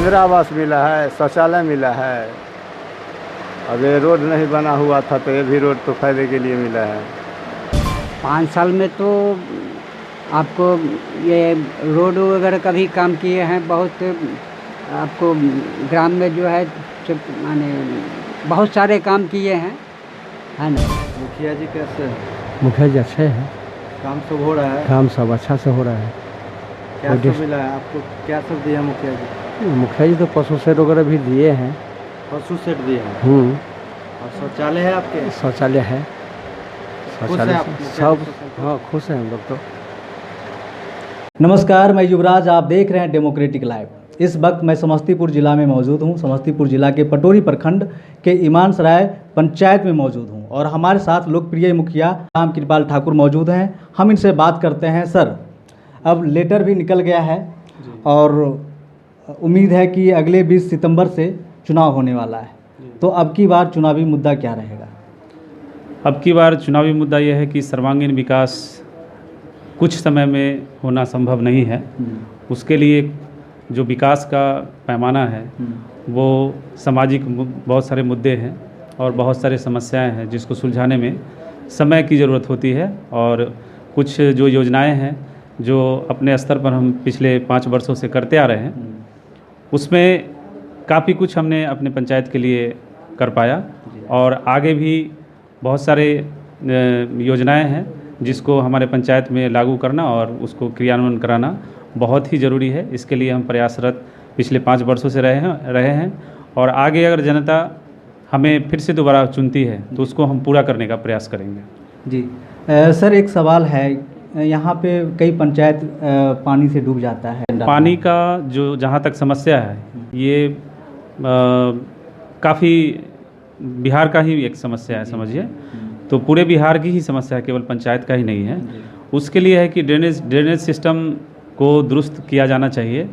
इंदिरा आवास मिला है, शौचालय मिला है। अब ये रोड नहीं बना हुआ था तो ये भी रोड तो फायदे के लिए मिला है। 5 साल में तो आपको ये रोड वगैरह का भी काम किए हैं बहुत। आपको ग्राम में जो है माने बहुत सारे काम किए हैं, है ना। मुखिया जी कैसे हैं? मुखिया जी अच्छे हैं, काम सब हो रहा है? काम सब अच्छा से हो रहा है। क्या सब मिला है आपको? क्या सब दिया मुखिया जी? मुखिया जी तो पशु शेड वगैरह भी दिए हैं। पशु सेट दिए हैं और शौचालय है आपके? शौचालय है, खुश हैं आप मुखिया जी सब। से? हाँ, खुश हैं हम लोग तो। नमस्कार, मैं युवराज, आप देख रहे हैं डेमोक्रेटिक लाइव। इस वक्त मैं समस्तीपुर ज़िला में मौजूद हूं। समस्तीपुर ज़िला के पटोरी प्रखंड के ईमान सराय पंचायत में मौजूद हूं और हमारे साथ लोकप्रिय मुखिया राम कृपाल ठाकुर मौजूद हैं। हम इनसे बात करते हैं। सर, अब लेटर भी निकल गया है और उम्मीद है कि अगले 20 सितंबर से चुनाव होने वाला है, तो अब की बार चुनावी मुद्दा क्या रहेगा? अब की बार चुनावी मुद्दा यह है कि सर्वांगीण विकास कुछ समय में होना संभव नहीं है। उसके लिए जो विकास का पैमाना है वो सामाजिक बहुत सारे मुद्दे हैं और बहुत सारे समस्याएं हैं जिसको सुलझाने में समय की ज़रूरत होती है। और कुछ जो योजनाएं हैं जो अपने स्तर पर हम पिछले 5 वर्षों से करते आ रहे हैं, उसमें काफ़ी कुछ हमने अपने पंचायत के लिए कर पाया और आगे भी बहुत सारे योजनाएं हैं जिसको हमारे पंचायत में लागू करना और उसको क्रियान्वयन कराना बहुत ही ज़रूरी है। इसके लिए हम प्रयासरत पिछले 5 वर्षों से रहे हैं और आगे अगर जनता हमें फिर से दोबारा चुनती है तो उसको हम पूरा करने का प्रयास करेंगे। जी सर, एक सवाल है, यहाँ पे कई पंचायत पानी से डूब जाता है। पानी का जो जहाँ तक समस्या है ये काफ़ी बिहार का ही एक समस्या है, समझिए। तो पूरे बिहार की ही समस्या है, केवल पंचायत का ही नहीं है। उसके लिए है कि ड्रेनेज सिस्टम को दुरुस्त किया जाना चाहिए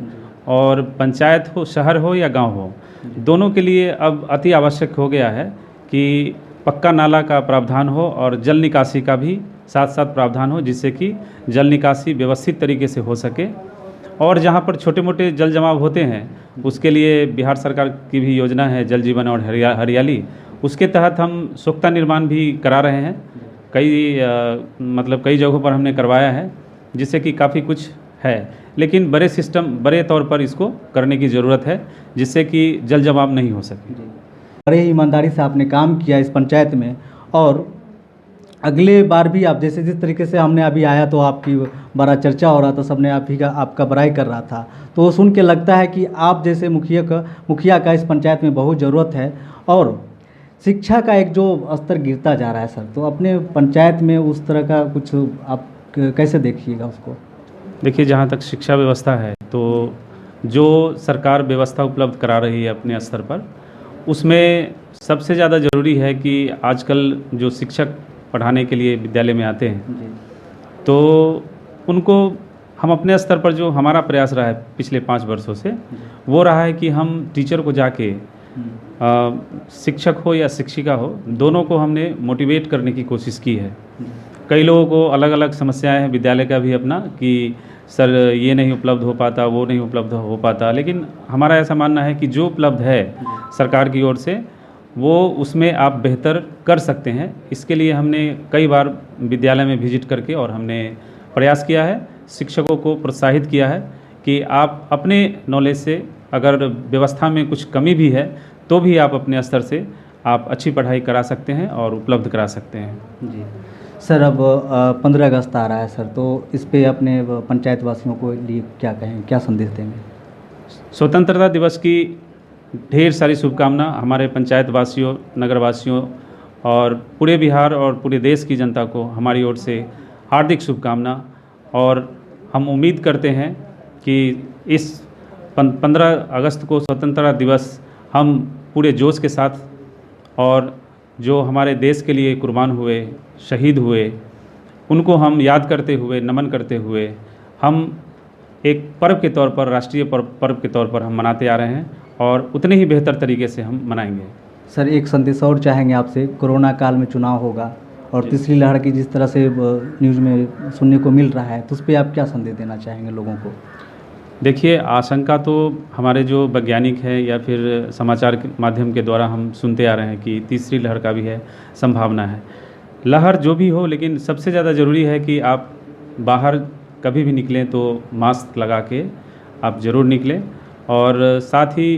और पंचायत हो, शहर हो या गांव हो, दोनों के लिए अब अति आवश्यक हो गया है कि पक्का नाला का प्रावधान हो और जल निकासी का भी साथ साथ प्रावधान हो, जिससे कि जल निकासी व्यवस्थित तरीके से हो सके। और जहां पर छोटे मोटे जल जमाव होते हैं उसके लिए बिहार सरकार की भी योजना है जल जीवन और हरियाली, उसके तहत हम सोख्ता निर्माण भी करा रहे हैं। कई जगहों पर हमने करवाया है, जिससे कि काफ़ी कुछ है। लेकिन बड़े तौर पर इसको करने की ज़रूरत है, जिससे कि जल जमाव नहीं हो सके। बड़े ही ईमानदारी से आपने काम किया इस पंचायत में और अगले बार भी आप जैसे जिस तरीके से हमने अभी आया तो आपकी बड़ा चर्चा हो रहा था, सबने आपका बड़ाई कर रहा था, तो सुन के लगता है कि आप जैसे मुखिया का इस पंचायत में बहुत ज़रूरत है। और शिक्षा का एक जो स्तर गिरता जा रहा है सर, तो अपने पंचायत में उस तरह का कुछ आप कैसे देखिएगा उसको? देखिए, जहाँ तक शिक्षा व्यवस्था है तो जो सरकार व्यवस्था उपलब्ध करा रही है अपने स्तर पर, उसमें सबसे ज़्यादा ज़रूरी है कि आजकल जो शिक्षक पढ़ाने के लिए विद्यालय में आते हैं तो उनको हम अपने स्तर पर जो हमारा प्रयास रहा है पिछले 5 वर्षों से, वो रहा है कि हम टीचर को जाके शिक्षक हो या शिक्षिका हो, दोनों को हमने मोटिवेट करने की कोशिश की है। कई लोगों को अलग अलग समस्याएं हैं विद्यालय का भी अपना, कि सर ये नहीं उपलब्ध हो पाता, वो नहीं उपलब्ध हो पाता, लेकिन हमारा ऐसा मानना है कि जो उपलब्ध है सरकार की ओर से वो उसमें आप बेहतर कर सकते हैं। इसके लिए हमने कई बार विद्यालय में विजिट करके और हमने प्रयास किया है, शिक्षकों को प्रोत्साहित किया है कि आप अपने नॉलेज से अगर व्यवस्था में कुछ कमी भी है तो भी आप अपने स्तर से आप अच्छी पढ़ाई करा सकते हैं और उपलब्ध करा सकते हैं। जी सर, अब 15 अगस्त आ रहा है सर, तो इस पे अपने पंचायत वासियों को लिए क्या कहें, क्या संदेश देंगे? स्वतंत्रता दिवस की ढेर सारी शुभकामना हमारे पंचायत वासियों, नगर वासियों और पूरे बिहार और पूरे देश की जनता को हमारी ओर से हार्दिक शुभकामना। और हम उम्मीद करते हैं कि इस 15 अगस्त को स्वतंत्रता दिवस हम पूरे जोश के साथ, और जो हमारे देश के लिए कुर्बान हुए, शहीद हुए, उनको हम याद करते हुए, नमन करते हुए, हम एक पर्व के तौर पर, राष्ट्रीय पर्व के तौर पर हम मनाते आ रहे हैं और उतने ही बेहतर तरीके से हम मनाएंगे। सर, एक संदेश और चाहेंगे आपसे। कोरोना काल में चुनाव होगा और तीसरी लहर की जिस तरह से न्यूज़ में सुनने को मिल रहा है, तो उस पर आप क्या संदेश देना चाहेंगे लोगों को? देखिए, आशंका तो हमारे जो वैज्ञानिक हैं या फिर समाचार के माध्यम के द्वारा हम सुनते आ रहे हैं कि तीसरी लहर का भी है, संभावना है। लहर जो भी हो, लेकिन सबसे ज़्यादा ज़रूरी है कि आप बाहर कभी भी निकलें तो मास्क लगा के आप ज़रूर निकलें, और साथ ही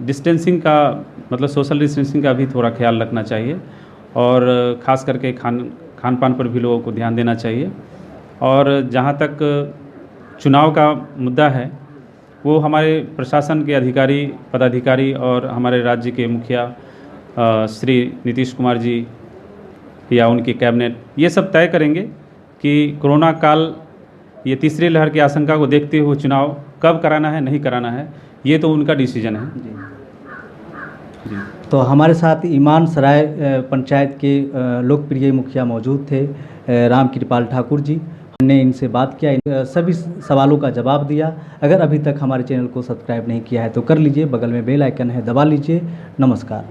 डिस्टेंसिंग का मतलब सोशल डिस्टेंसिंग का भी थोड़ा ख्याल रखना चाहिए, और ख़ास करके खान पान पर भी लोगों को ध्यान देना चाहिए। और जहाँ तक चुनाव का मुद्दा है, वो हमारे प्रशासन के अधिकारी, पदाधिकारी और हमारे राज्य के मुखिया श्री नीतीश कुमार जी या उनकी कैबिनेट ये सब तय करेंगे कि कोरोना काल, ये तीसरी लहर की आशंका को देखते हुए चुनाव कब कराना है, नहीं कराना है, ये तो उनका डिसीजन है। जी। तो हमारे साथ ईमान सराय पंचायत के लोकप्रिय मुखिया मौजूद थे, रामकृपाल ठाकुर जी। हमने इनसे बात किया, सभी सवालों का जवाब दिया। अगर अभी तक हमारे चैनल को सब्सक्राइब नहीं किया है तो कर लीजिए, बगल में बेल आइकन है, दबा लीजिए। नमस्कार।